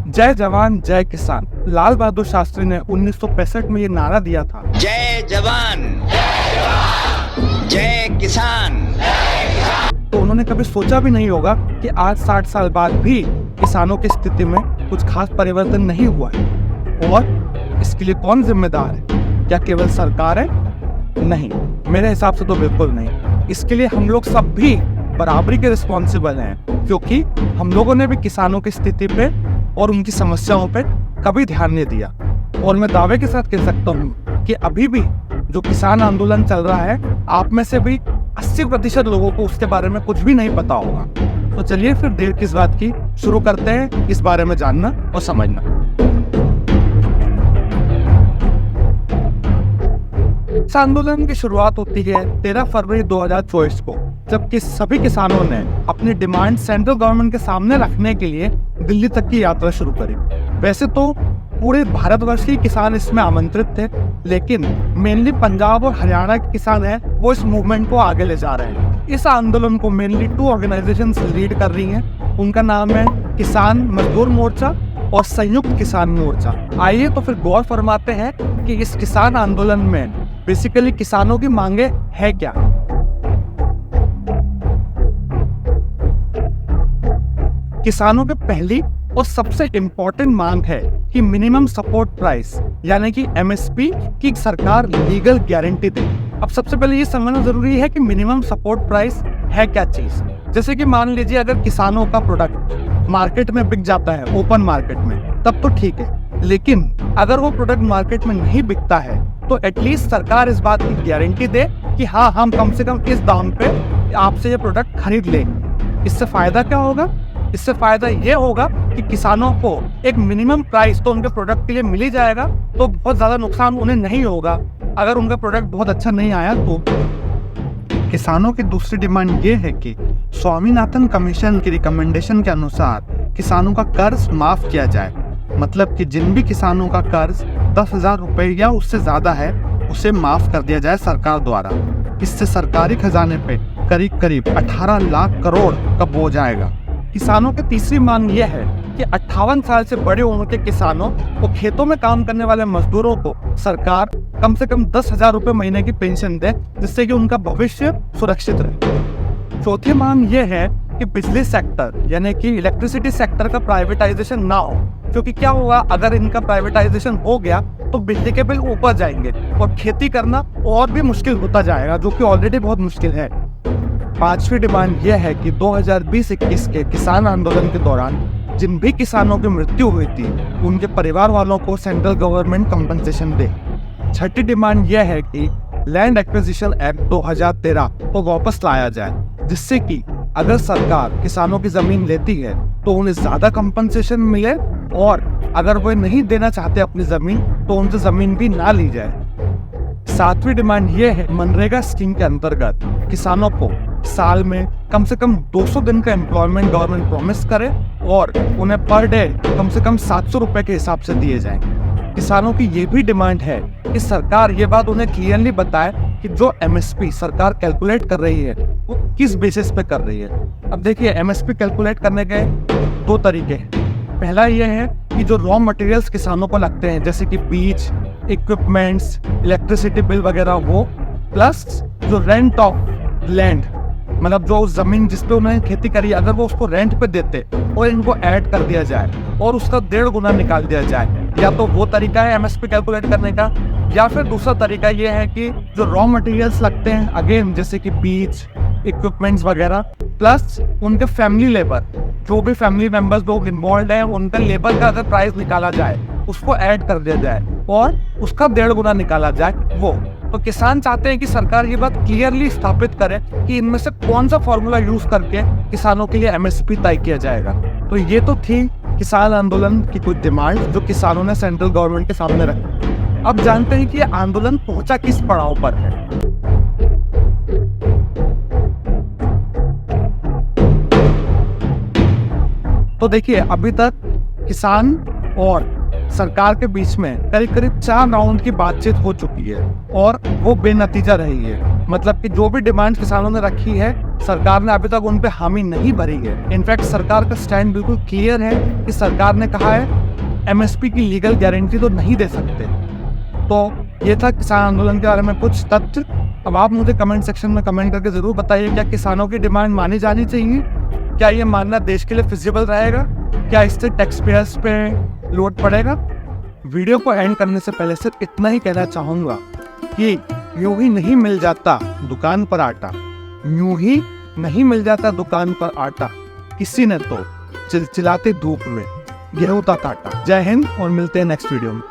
जय जवान जय किसान। लाल बहादुर शास्त्री ने 1965 में ये नारा दिया था, जय जवान जय किसान। तो उन्होंने कभी सोचा भी नहीं होगा कि आज 60 साल बाद भी किसानों की स्थिति में कुछ खास परिवर्तन नहीं हुआ है। और इसके लिए कौन जिम्मेदार है? क्या केवल सरकार है? नहीं, मेरे हिसाब से तो बिल्कुल नहीं। इसके लिए हम लोग सब भी बराबरी के रिस्पॉन्सिबल हैं, क्योंकि हम लोगों ने भी किसानों की स्थिति पे और उनकी समस्याओं पे कभी ध्यान नहीं दिया। और मैं दावे के साथ कह सकता हूँ कि अभी भी जो किसान आंदोलन चल रहा है, आप में से भी 80% लोगों को उसके बारे में कुछ भी नहीं पता होगा। तो चलिए फिर देर किस बात की, शुरू करते हैं इस बारे में जानना और समझना। इस आंदोलन की शुरुआत होती है 13 फरवरी 2024 को, जबकि सभी किसानों ने अपनी डिमांड सेंट्रल गवर्नमेंट के सामने रखने के लिए दिल्ली तक की यात्रा शुरू करी। वैसे तो पूरे भारतवर्ष के किसान इसमें आमंत्रित थे, लेकिन मेनली पंजाब और हरियाणा के किसान हैं, वो इस मूवमेंट को आगे ले जा रहे हैं। इस आंदोलन को मेनली 2 ऑर्गेनाइजेशंस लीड कर रही हैं। उनका नाम है किसान मजदूर मोर्चा और संयुक्त किसान मोर्चा। आइए तो फिर गौर फरमाते हैं कि इस किसान आंदोलन में बेसिकली किसानों की मांगे है क्या। किसानों की पहली और सबसे इम्पोर्टेंट मांग है कि मिनिमम सपोर्ट प्राइस यानी कि एमएसपी की सरकार लीगल गारंटी दे। अब सबसे पहले ये समझना जरूरी है कि मिनिमम सपोर्ट प्राइस है क्या चीज। जैसे कि मान लीजिए अगर किसानों का प्रोडक्ट मार्केट में बिक जाता है, ओपन मार्केट में, तब तो ठीक है, लेकिन अगर वो प्रोडक्ट मार्केट में नहीं बिकता है तो एटलीस्ट सरकार इस बात की गारंटी दे कि हाँ, हम कम से कम इस दाम पे आपसे ये प्रोडक्ट खरीद लेंगे। इससे फायदा क्या होगा? इससे फायदा ये होगा कि किसानों को एक मिनिमम प्राइस तो उनके प्रोडक्ट के लिए मिल ही जाएगा, तो बहुत ज्यादा नुकसान उन्हें नहीं होगा। अगर उनका प्रोडक्ट बहुत अच्छा नहीं आया तो किसानों की दूसरी डिमांड ये है कि स्वामीनाथन कमीशन की रिकमेंडेशन के अनुसार किसानों का कर्ज माफ किया जाए। मतलब कि जिन भी किसानों का कर्ज 10,000 रुपए या उससे ज्यादा है, उसे माफ कर दिया जाए सरकार द्वारा। इससे सरकारी खजाने पे करीब करीब 18 लाख करोड़ का बोझ आएगा। किसानों की तीसरी मांग यह है कि 58 साल से बड़े उम्र के किसानों और खेतों में काम करने वाले मजदूरों को सरकार कम से कम 10,000 रुपए महीने की पेंशन दे, जिससे कि उनका भविष्य सुरक्षित रहे। चौथी मांग यह है कि बिजली सेक्टर यानी कि इलेक्ट्रिसिटी सेक्टर का प्राइवेटाइजेशन ना हो, क्योंकि क्या होगा अगर इनका प्राइवेटाइजेशन हो गया तो बिजली के बिल ऊपर जाएंगे और खेती करना और भी मुश्किल होता जाएगा, जो कि ऑलरेडी बहुत मुश्किल है। पांचवी डिमांड यह है कि 2020-21 के किसान आंदोलन के दौरान जिन भी किसानों की मृत्यु हुई थी, उनके परिवार वालों को सेंट्रल गवर्नमेंट कंपनसेशन दे। छठी डिमांड यह है कि लैंड एक्विजिशन एक्ट 2013 को वापस लाया जाए, जिससे कि अगर सरकार किसानों की जमीन लेती है तो उन्हें ज्यादा कंपनसेशन मिले, और अगर वो नहीं देना चाहते अपनी जमीन तो उनसे जमीन भी ना ली जाए। सातवीं डिमांड ये है मनरेगा स्कीम के अंतर्गत किसानों को साल में कम से कम 200 दिन का एम्प्लॉयमेंट गवर्नमेंट प्रॉमिस करे और उन्हें पर डे कम से कम 700 रुपए के हिसाब से दिए जाएं। किसानों की ये भी डिमांड है कि सरकार ये बात उन्हें क्लियरली बताए कि जो एमएसपी सरकार कैलकुलेट कर रही है वो किस बेसिस पे कर रही है। अब देखिए, एमएसपी कैलकुलेट करने के 2 तरीके हैं। पहला ये है कि जो रॉ मटेरियल्स किसानों को लगते हैं, जैसे कि बीज, इक्विपमेंट्स, इलेक्ट्रिसिटी बिल वगैरह, वो प्लस जो रेंट ऑफ लैंड, मतलब जो उस जमीन जिस पे उन्होंने खेती करी, अगर वो उसको रेंट पे देते और इनको ऐड कर दिया जाए और उसका 1.5 गुना निकाल दिया जाए। या तो वो तरीका है एमएसपी कैलकुलेट करने का, या फिर दूसरा तरीका ये है कि जो रॉ मटेरियल्स लगते हैं, अगेन जैसे कि बीज, इक्विपमेंट्स वगैरह, प्लस उनके फैमिली लेबर, जो भी फैमिली मेंबर्स लोग इन्वॉल्व हैं, उनका लेबर का अगर प्राइस निकाला जाए, उसको ऐड कर दिया जाए और उसका 1.5 गुना निकाला जाए। वो तो किसान चाहते हैं कि सरकार ये बात क्लियरली स्थापित करे कि इनमें से कौन सा फॉर्मूला यूज करके किसानों के लिए एमएसपी तय किया जाएगा। तो ये तो थी किसान आंदोलन की कुछ डिमांड जो किसानों ने सेंट्रल गवर्नमेंट के सामने रखी। अब जानते हैं कि ये आंदोलन पहुंचा किस पड़ाव पर है। तो देखिए, अभी तक किसान और सरकार के बीच में करीब करीब 4 राउंड की बातचीत हो चुकी है और वो बेनतीजा रही है। मतलब कि जो भी डिमांड किसानों ने रखी है, सरकार ने अभी तक उन पे हामी नहीं भरी है। इनफैक्ट सरकार का स्टैंड बिल्कुल क्लियर है कि सरकार ने कहा है एमएसपी की लीगल गारंटी तो नहीं दे सकते। तो ये था किसान आंदोलन के बारे में कुछ तथ्य। अब आप मुझे कमेंट सेक्शन में कमेंट करके जरूर बताइए, क्या किसानों की डिमांड मानी जानी चाहिए? क्या ये मानना देश के लिए फिजिबल रहेगा? क्या इससे टैक्स पेयर्स पे लोड पड़ेगा? वीडियो को एंड करने से पहले सिर्फ इतना ही कहना चाहूँगा कि यूं ही नहीं मिल जाता दुकान पर आटा, यूं ही नहीं मिल जाता दुकान पर आटा, किसी ने तो चिलचिलाते धूप में गेहूं का काटा। जय हिंद और मिलते हैं नेक्स्ट वीडियो में।